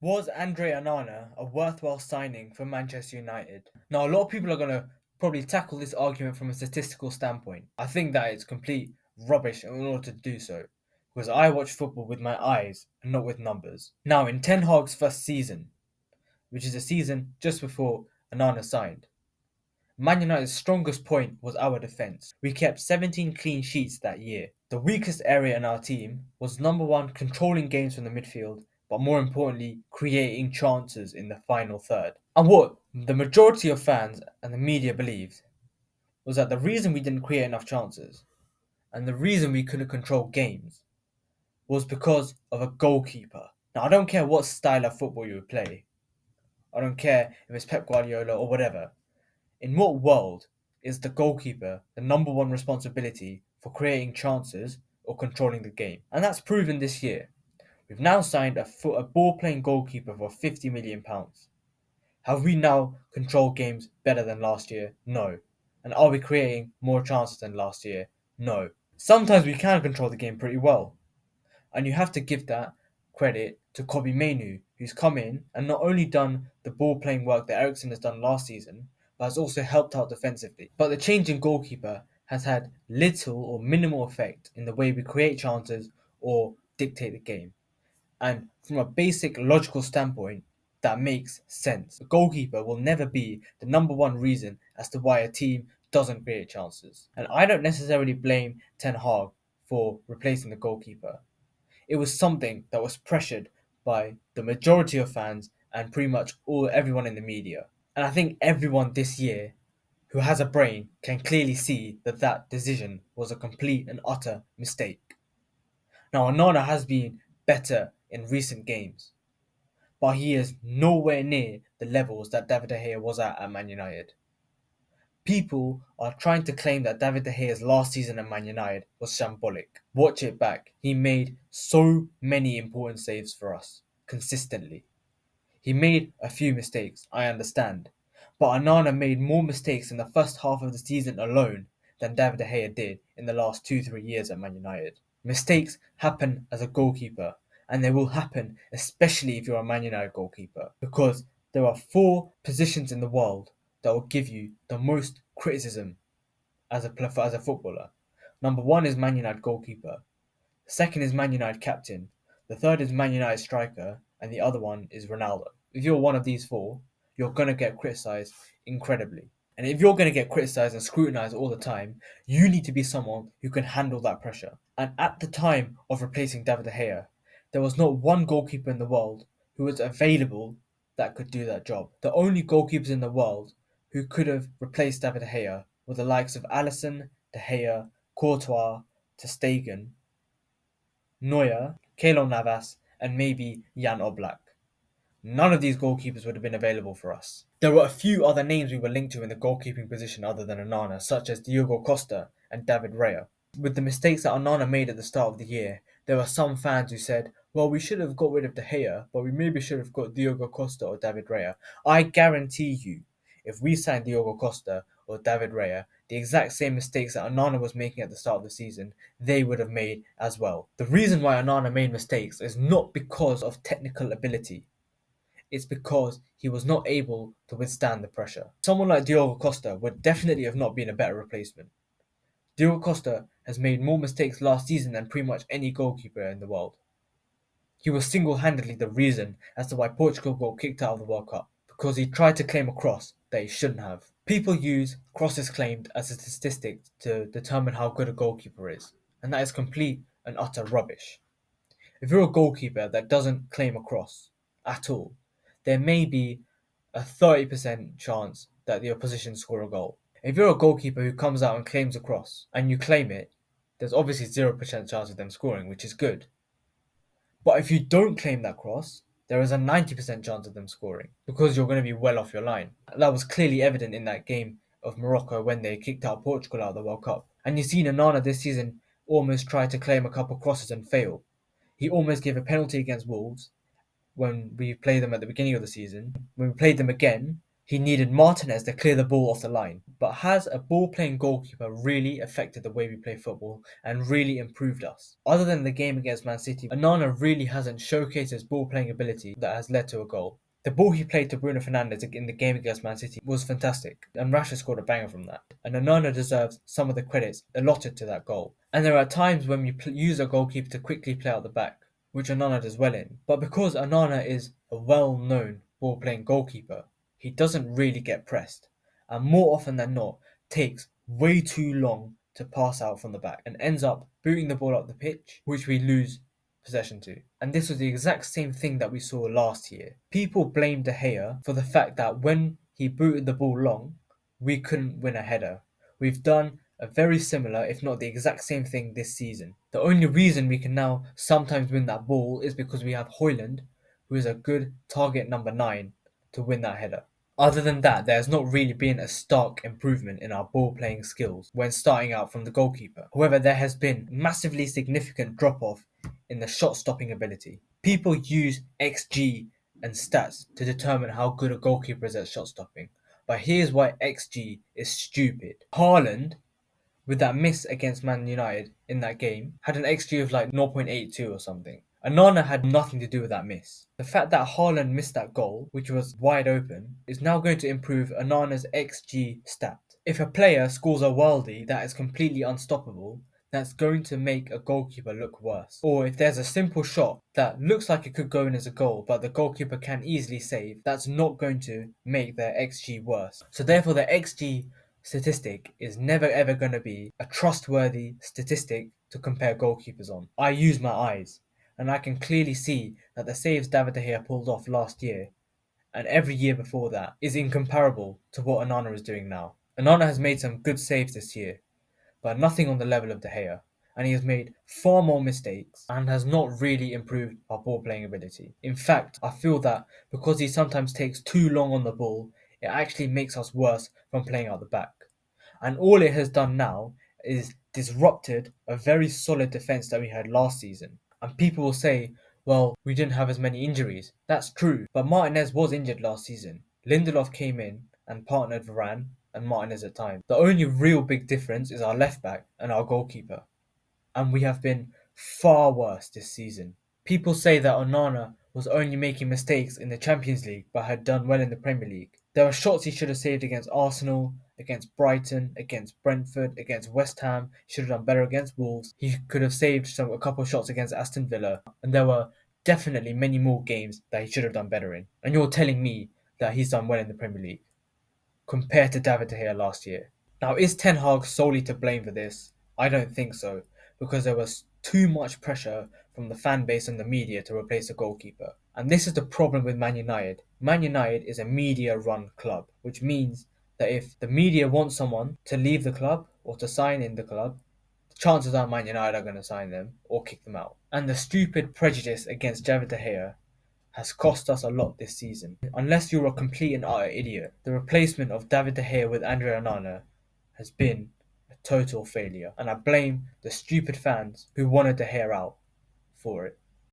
Was Andre Onana a worthwhile signing for Manchester United? Now, a lot of people are going to probably tackle this argument from a statistical standpoint. I think that it's complete rubbish in order to do so, because I watch football with my eyes and not with numbers. Now, in Ten Hag's first season, which is a season just before Onana signed, Man United's strongest point was our defence. We kept 17 clean sheets that year. The weakest area in our team was number one, controlling games from the midfield, but more importantly, creating chances in the final third. And what the majority of fans and the media believed was that the reason we didn't create enough chances and the reason we couldn't control games was because of a goalkeeper. Now, I don't care what style of football you would play. I don't care if it's Pep Guardiola or whatever. In what world is the goalkeeper the number one responsibility for creating chances or controlling the game? And that's proven this year. We've now signed a ball playing goalkeeper for £50 million. Have we now controlled games better than last year? No. And are we creating more chances than last year? No. Sometimes we can control the game pretty well. And you have to give that credit to Kobe Mainu, who's come in and not only done the ball playing work that Ericsson has done last season, but has also helped out defensively. But the change in goalkeeper has had little or minimal effect in the way we create chances or dictate the game. And from a basic logical standpoint, that makes sense. The goalkeeper will never be the number one reason as to why a team doesn't create chances. And I don't necessarily blame Ten Hag for replacing the goalkeeper. It was something that was pressured by the majority of fans and pretty much everyone in the media. And I think everyone this year who has a brain can clearly see that that decision was a complete and utter mistake. Now, Onana has been better in recent games, but he is nowhere near the levels that David De Gea was at Man United. People are trying to claim that David De Gea's last season at Man United was shambolic. Watch it back. He made so many important saves for us, consistently. He made a few mistakes, I understand. But Onana made more mistakes in the first half of the season alone than David De Gea did in the last 2-3 years at Man United. Mistakes happen as a goalkeeper, and they will happen especially if you're a Man United goalkeeper, because there are four positions in the world that will give you the most criticism as a footballer. Number one is Man United goalkeeper. The second is Man United captain. The third is Man United striker, and the other one is Ronaldo. If you're one of these four, you're gonna get criticised incredibly. And if you're going to get criticised and scrutinised all the time, you need to be someone who can handle that pressure. And at the time of replacing David De Gea, there was not one goalkeeper in the world who was available that could do that job. The only goalkeepers in the world who could have replaced David De Gea were the likes of Alisson, De Gea, Courtois, Ter Stegen, Neuer, Keylor Navas, and maybe Jan Oblak. None of these goalkeepers would have been available for us. There were a few other names we were linked to in the goalkeeping position other than Onana, such as Diogo Costa and David Raya. With the mistakes that Onana made at the start of the year, there were some fans who said, well, we should have got rid of De Gea, but we maybe should have got Diogo Costa or David Raya. I guarantee you, if we signed Diogo Costa or David Raya, the exact same mistakes that Onana was making at the start of the season, they would have made as well. The reason why Onana made mistakes is not because of technical ability. It's because he was not able to withstand the pressure. Someone like Diogo Costa would definitely have not been a better replacement. Diogo Costa has made more mistakes last season than pretty much any goalkeeper in the world. He was single-handedly the reason as to why Portugal got kicked out of the World Cup, because he tried to claim a cross that he shouldn't have. People use crosses claimed as a statistic to determine how good a goalkeeper is, and that is complete and utter rubbish. If you're a goalkeeper that doesn't claim a cross at all, there may be a 30% chance that the opposition score a goal. If you're a goalkeeper who comes out and claims a cross and you claim it, there's obviously 0% chance of them scoring, which is good. But if you don't claim that cross, there is a 90% chance of them scoring because you're going to be well off your line. That was clearly evident in that game of Morocco when they kicked out Portugal out of the World Cup. And you've seen Onana this season almost try to claim a couple crosses and fail. He almost gave a penalty against Wolves when we played them at the beginning of the season. When we played them again, He needed Martinez to clear the ball off the line. But has a ball playing goalkeeper really affected the way we play football and really improved us? Other than the game against Man City, Onana really hasn't showcased his ball playing ability that has led to a goal. The ball he played to Bruno Fernandes in the game against Man City was fantastic, and Rashford scored a banger from that. And Onana deserves some of the credits allotted to that goal. And there are times when you use a goalkeeper to quickly play out the back, which Onana does well in. But because Onana is a well-known ball-playing goalkeeper, he doesn't really get pressed, and more often than not takes way too long to pass out from the back and ends up booting the ball up the pitch, which we lose possession to. And this was the exact same thing that we saw last year. People blamed De Gea for the fact that when he booted the ball long, we couldn't win a header. We've done a very similar, if not the exact same thing this season. The only reason we can now sometimes win that ball is because we have Højlund, who is a good target number 9 to win that header. Other than that, there has not really been a stark improvement in our ball playing skills when starting out from the goalkeeper. However, there has been massively significant drop off in the shot stopping ability. People use XG and stats to determine how good a goalkeeper is at shot stopping. But here's why XG is stupid. Haaland, with that miss against Man United in that game, had an XG of like 0.82 or something. Onana had nothing to do with that miss. The fact that Haaland missed that goal, which was wide open, is now going to improve Onana's XG stat. If a player scores a worldie that is completely unstoppable, that's going to make a goalkeeper look worse. Or if there's a simple shot that looks like it could go in as a goal, but the goalkeeper can easily save, that's not going to make their XG worse. So therefore the XG statistic is never ever going to be a trustworthy statistic to compare goalkeepers on. I use my eyes, and I can clearly see that the saves David De Gea pulled off last year and every year before that is incomparable to what Onana is doing now. Onana has made some good saves this year, but nothing on the level of De Gea, and he has made far more mistakes and has not really improved our ball playing ability. In fact, I feel that because he sometimes takes too long on the ball, it actually makes us worse from playing out the back. And all it has done now is disrupted a very solid defence that we had last season. And people will say, well, we didn't have as many injuries. That's true, but Martinez was injured last season. Lindelof came in and partnered Varane and Martinez at times. The only real big difference is our left back and our goalkeeper. And we have been far worse this season. People say that Onana was only making mistakes in the Champions League but had done well in the Premier League. There were shots he should have saved against Arsenal, against Brighton, against Brentford, against West Ham. He should have done better against Wolves. He could have saved a couple of shots against Aston Villa. And there were definitely many more games that he should have done better in. And you're telling me that he's done well in the Premier League compared to David De Gea last year. Now, is Ten Hag solely to blame for this? I don't think so, because there was too much pressure from the fan base and the media to replace a goalkeeper. And this is the problem with Man United. Man United is a media-run club, which means that if the media want someone to leave the club or to sign in the club, the chances are Man United are going to sign them or kick them out. And the stupid prejudice against David De Gea has cost us a lot this season. Unless you're a complete and utter idiot, the replacement of David De Gea with Andre Onana has been a total failure, and I blame the stupid fans who wanted De Gea out for it.